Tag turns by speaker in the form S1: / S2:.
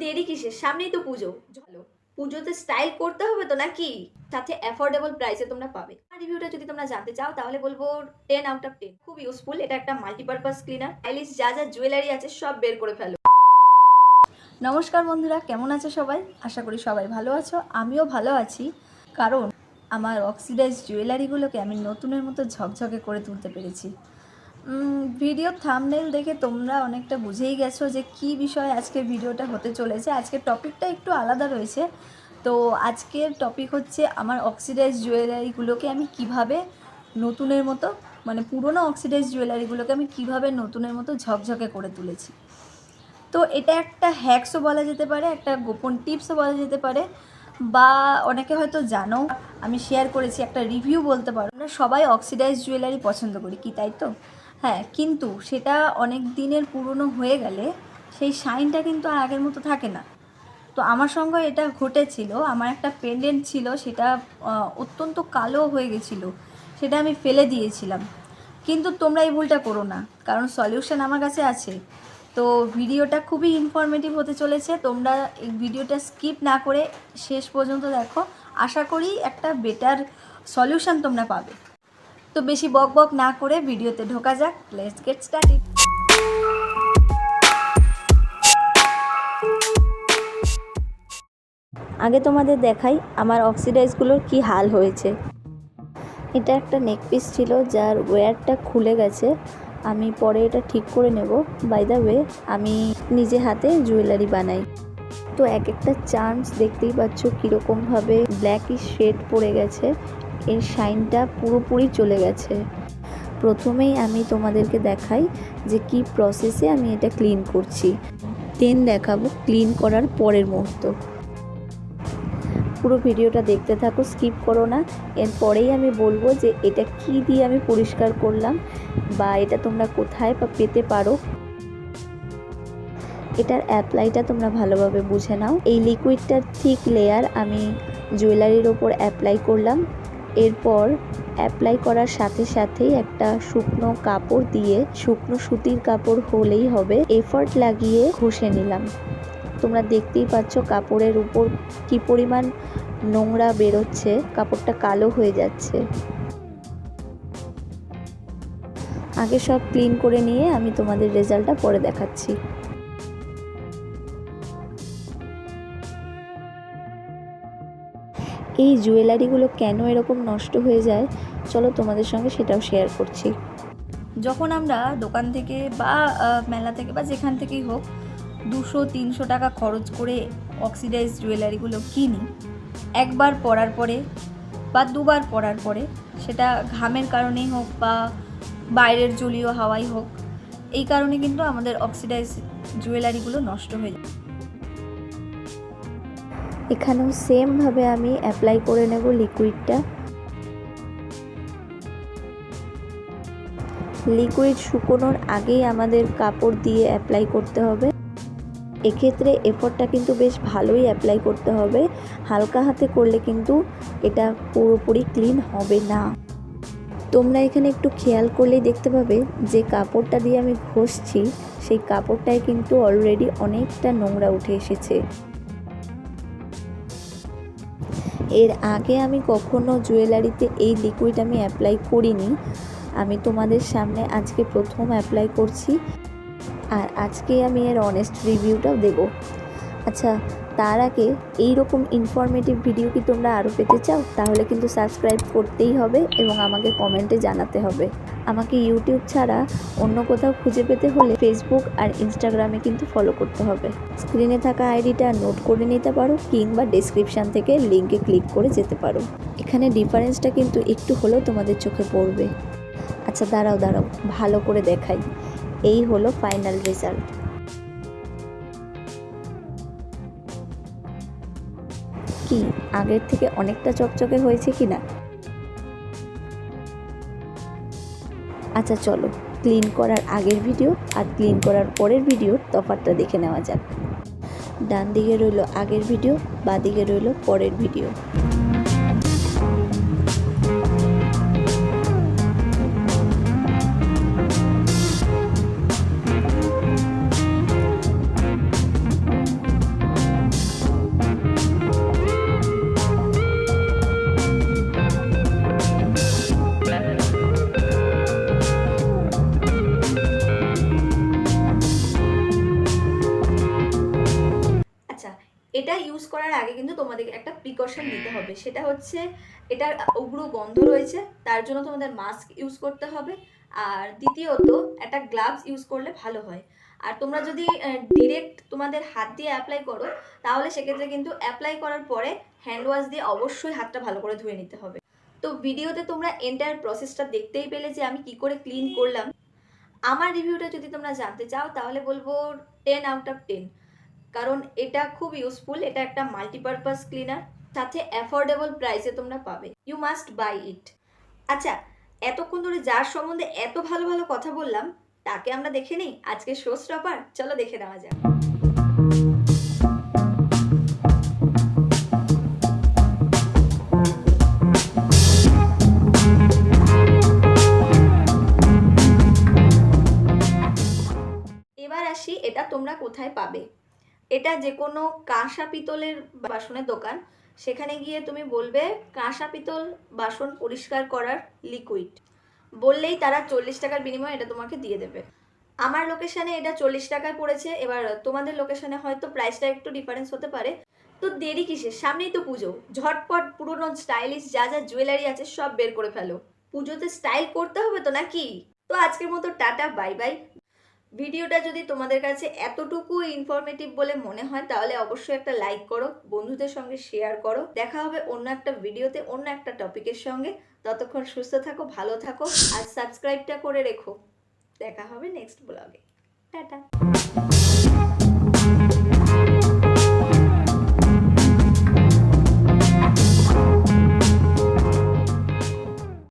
S1: দেরি কিসের? সামনেই তো পুজো। চলো পুজোতে স্টাইল করতে হবে তো নাকি? সাথে অ্যাফোর্ডেবল প্রাইসে তোমরা পাবে। রিভিউটা যদি তোমরা জানতে চাও তাহলে বলবো 10 আউট অফ 10। খুব ইউজফুল। এটা একটা মাল্টিপারপাস ক্লিনার। স্টাইলিশ যা যা জুয়েলারি আছে সব বের করে ফেলো। নমস্কার বন্ধুরা, কেমন আছো সবাই? আশা করি সবাই ভালো আছো। আমিও ভালো আছি, কারণ আমার অক্সিডাইজ জুয়েলারিগুলোকে আমি নতুনের মতো ঝকঝকে করে তুলতে পেরেছি। ভিডিও থাম্বনেল দেখে তোমরা অনেকটা বুঝেই গেছো যে কী বিষয়ে আজকের ভিডিওটা হতে চলেছে। আজকের টপিকটা একটু আলাদা রয়েছে। তো আজকের টপিক হচ্ছে আমার অক্সিডাইজ জুয়েলারিগুলোকে আমি কিভাবে নতুনের মতো, মানে পুরনো অক্সিডাইজ জুয়েলারিগুলোকে আমি কিভাবে নতুনের মতো ঝকঝকে করে তুলেছি। তো এটা একটা হ্যাকসও বলা যেতে পারে, একটা গোপন টিপসও বলা যেতে পারে, বা অনেকে হয়তো জানো, আমি শেয়ার করেছি একটা রিভিউ বলতে পারো। আমরা সবাই অক্সিডাইজ জুয়েলারি পছন্দ করি, কি তাই তো? হ্যাঁ, কিন্তু সেটা অনেক দিনের পুরনো হয়ে গেলে সেই শাইনটা কিন্তু আর আগের মতো থাকে না। তো আমার সঙ্গে এটা ঘটেছিল। আমার একটা পেন্ডেন্ট ছিল, সেটা অত্যন্ত কালো হয়ে গেছিলো, সেটা আমি ফেলে দিয়েছিলাম। কিন্তু তোমরা এই ভুলটা করো না, কারণ সলিউশন আমার কাছে আছে। তো ভিডিওটা খুবই ইনফরমেটিভ হতে চলেছে। তোমরা এই ভিডিওটা স্কিপ না করে শেষ পর্যন্ত দেখো। আশা করি একটা বেটার সলিউশন তোমরা পাবে। তো বেশি বক বক না করে ভিডিওতে ঢোকা যাক। Let's get started. আগে তোমাদের দেখাই আমার অক্সিডাইজগুলোর কি হাল হয়েছে। এটা একটা নেক পিস ছিল যার ওয়্যারটা খুলে গেছে। আমি পরে এটা ঠিক করে নেব। বাই দ্য ওয়ে, আমি নিজে হাতে জুয়েলারি বানাই। তো এক একটা চার্মস দেখতেই পাচ্ছ কীরকমভাবে ব্ল্যাকিশ শেড পড়ে গেছে, এর শাইনটা পুরোপুরি চলে গেছে। প্রথমেই আমি তোমাদেরকে দেখাই যে কি প্রসেসে আমি এটা ক্লিন করছি, দেন দেখাবো ক্লিন করার পরের মুহূর্ত। পুরো ভিডিওটা দেখতে থাকো, স্কিপ করো না। এরপরেই আমি বলবো যে এটা কি দিয়ে আমি পরিষ্কার করলাম, বা এটা তোমরা কোথায় পেতে পারো। এটার অ্যাপ্লাইটা তোমরা ভালোভাবে বুঝে নাও। এই লিকুইডটার থিক লেয়ার আমি জুয়েলারির ওপর অ্যাপ্লাই করলাম। এরপর অ্যাপ্লাই করার সাথে সাথেই একটা শুকনো কাপড় দিয়ে, শুকনো সুতির কাপড় হলেই হবে, এফর্ট লাগিয়ে ঘষে নিলাম। তোমরা দেখতেই পাচ্ছ কাপড়ের উপর কি পরিমাণ নোংরা বেরোচ্ছে, কাপড়টা কালো হয়ে যাচ্ছে। আগে সব ক্লিন করে নিয়ে আমি তোমাদের রেজাল্টটা পরে দেখাচ্ছি। এই জুয়েলারিগুলো কেন এরকম নষ্ট হয়ে যায়, চলো তোমাদের সঙ্গে সেটাও শেয়ার করছি। যখন আমরা দোকান থেকে বা মেলা থেকে বা যেখান থেকেই হোক 200-300 টাকা খরচ করে অক্সিডাইজ জুয়েলারিগুলো কিনি, একবার পরার পরে বা দুবার পরার পরে, সেটা ঘামের কারণেই হোক বা বাইরের জলীয় হাওয়াই হোক, এই কারণে কিন্তু আমাদের অক্সিডাইজ জুয়েলারিগুলো নষ্ট হয়ে যায়। এখানেও সেমভাবে আমি অ্যাপ্লাই করে নেব লিকুইডটা। লিকুইড শুকোনোর আগেই আমাদের কাপড় দিয়ে অ্যাপ্লাই করতে হবে। এক্ষেত্রে এফোর্টটা কিন্তু বেশ ভালোই অ্যাপ্লাই করতে হবে। হালকা হাতে করলে কিন্তু এটা পুরোপুরি ক্লিন হবে না। তোমরা এখানে একটু খেয়াল করলেই দেখতে পাবে যে কাপড়টা দিয়ে আমি ঘষছি, সেই কাপড়টায় কিন্তু অলরেডি অনেকটা নোংরা উঠে এসেছে। এর আগে আমি কখনো জুয়েলারিতে এই লিকুইড আমি অ্যাপ্লাই করিনি। আমি তোমাদের সামনে আজকে প্রথম অ্যাপ্লাই করছি, আর আজকে আমি এর অনেস্ট রিভিউটাও দেব। আচ্ছা, তার আগে এই রকম ইনফরমেটিভ ভিডিও কি তোমরা আরও পেতে চাও? তাহলে কিন্তু সাবস্ক্রাইব করতেই হবে এবং আমাকে কমেন্টে জানাতে হবে। আমাকে ইউটিউব ছাড়া অন্য কোথাও খুঁজে পেতে হলে ফেসবুক আর ইনস্টাগ্রামে কিন্তু ফলো করতে হবে। স্ক্রিনে থাকা আইডিটা নোট করে নিতে পারো, কিংবা ডেসক্রিপশান থেকে লিঙ্কে ক্লিক করে যেতে পারো। এখানে ডিফারেন্সটা কিন্তু একটু হলেও তোমাদের চোখে পড়বে। আচ্ছা দাঁড়াও ভালো করে দেখাই। এই হলো ফাইনাল রেজাল্ট। কি আগের থেকে অনেকটা চকচকে হয়েছে কি না? আচ্ছা চলো ক্লিন করার আগের ভিডিও আর ক্লিন করার পরের ভিডিওর তফাৎটা দেখে নেওয়া যাক। ডান দিকে রইল আগের ভিডিও, বাঁ দিকে রইল পরের ভিডিও। এটা ইউজ করার আগে কিন্তু তোমাদেরকে একটা প্রিকশন নিতে হবে, সেটা হচ্ছে এটার উগ্র গন্ধ রয়েছে, তার জন্য তোমাদের মাস্ক ইউজ করতে হবে। আর দ্বিতীয়ত একটা গ্লাভস ইউজ করলে ভালো হয়। আর তোমরা যদি ডিরেক্ট তোমাদের হাত দিয়ে অ্যাপ্লাই করো তাহলে সেক্ষেত্রে কিন্তু অ্যাপ্লাই করার পরে হ্যান্ড ওয়াশ দিয়ে অবশ্যই হাতটা ভালো করে ধুয়ে নিতে হবে। তো ভিডিওতে তোমরা এন্টায়ার প্রসেসটা দেখতেই পেলে যে আমি কি করে ক্লিন করলাম। আমার রিভিউটা যদি তোমরা জানতে চাও তাহলে বলবো 10/10, কারণ এটা খুব ইউজফুল। এটা একটা মাল্টিপারপাস ক্লিনার, সাথে অ্যাফোর্ডেবল প্রাইসে তোমরা পাবে। ইউ মাস্ট বাই ইট। আচ্ছা, এতক্ষণ ধরে যার সম্বন্ধে এত ভালো ভালো কথা বললাম তাকে আমরা দেখে নিই আজকে শো স্টপার। চলো দেখে নেওয়া যাক। এবার আসি এটা তোমরা কোথায় পাবে। এটা যে কোনো কাঁসা পিতলের বাসনের দোকান, সেখানে গিয়ে তুমি বলবে কাঁসা পিতল বাসন পরিষ্কার করার লিকুইড, বললেই তারা 40 টাকার বিনিময়ে এটা তোমাকে দিয়ে দেবে। আমার লোকেশানে এটা 40 টাকায় পড়েছে, এবার তোমাদের লোকেশানে হয়তো প্রাইসটা একটু ডিফারেন্স হতে পারে। তো দেরি কিসের, সামনেই তো পুজো, ঝটপট পুরোনো স্টাইলিশ যা যা জুয়েলারি আছে সব বের করে ফেলো। পুজোতে স্টাইল করতে হবে তো নাকি। তো আজকের মতো টাটা, বাই বাই। ভিডিওটা যদি তোমাদের কাছে এতটুকু ইনফরমেটিভ বলে মনে হয় তাহলে অবশ্যই একটা লাইক করো, বন্ধুদের সঙ্গে শেয়ার করো। দেখা হবে অন্য একটা ভিডিওতে অন্য একটা টপিকের সঙ্গে। ততক্ষণ সুস্থ থাকো, ভালো থাকো, আর সাবস্ক্রাইবটা করে রেখো। দেখা হবে নেক্সট ব্লগে। টাটা।